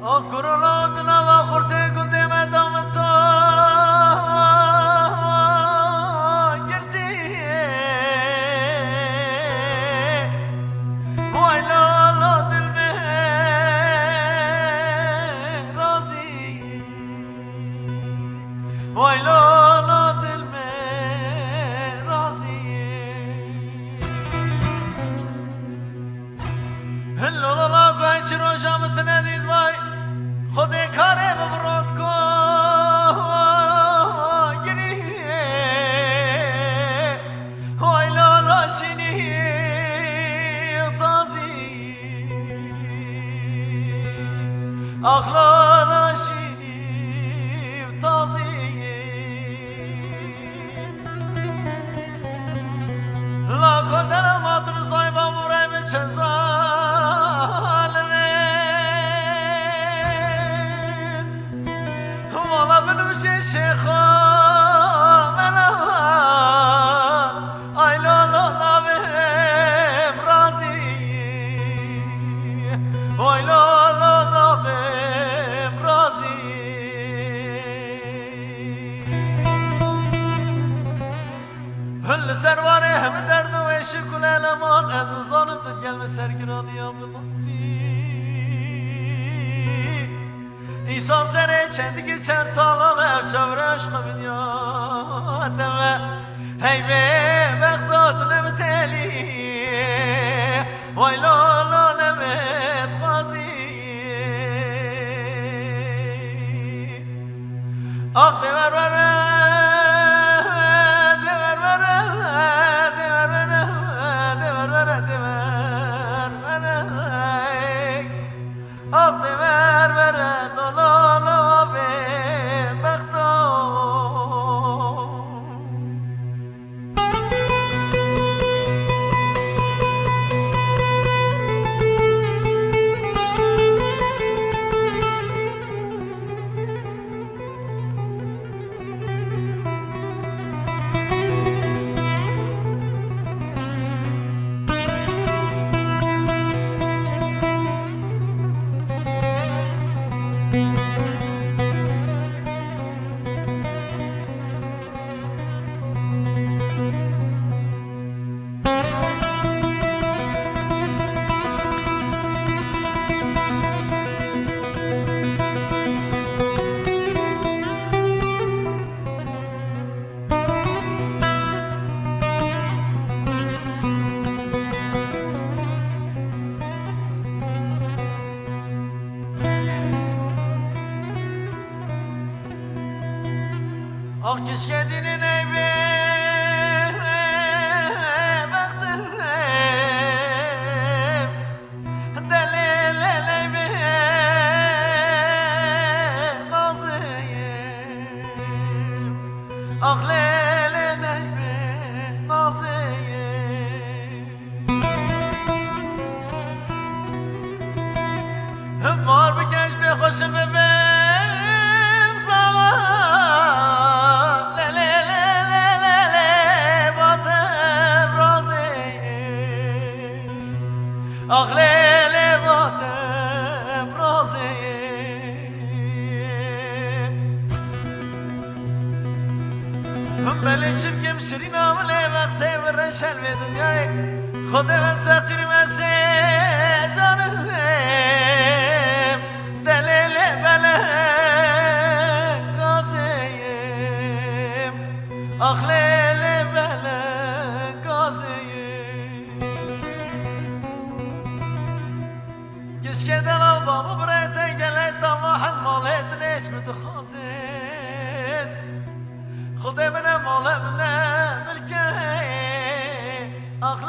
آکرولادنا و خورته کنده مدام تو گردی وای لالا دل به رازی وای لالا دل به رازی لالا گوی چی روشم تو ندید وای خود کاره ببرد کن گریه وای لالا شینی تازی آخ لالا شینی تازی لاکو دلم ماتون صایبا برای چه ظالمه والا بنوشه شیخا منا آی لالا نامم رازی آی لالا نامم رازی هل سرواره هم درد و شکل علمان از زان تو گلم سرگرانی هم بنازی ایسان سره چندگی چند سالانه چور عشق میدیادمه هی به وقتات نمتلی وای لالا نمت خوازی آخ دیور بره دیور بره دیور بره دیور بره دیور بره آخ دیور بره آخ کشکه دینی نیبه وقتم دلیل نیبه نازیم آخ لیل نیبه نازیم مار بکش به خوشم ببیم زمان آخ لیل باتم رازی بله چمکم شیرین آمله وقتی برشن به دنیای خودم از فقیر مسیح جانم دلیل بله گازیم آخ لیل بله گازیم کشکه دلال بابا برایت گله تا واحد ماله دلش متخازن خود منه ماله منه ملکه آخ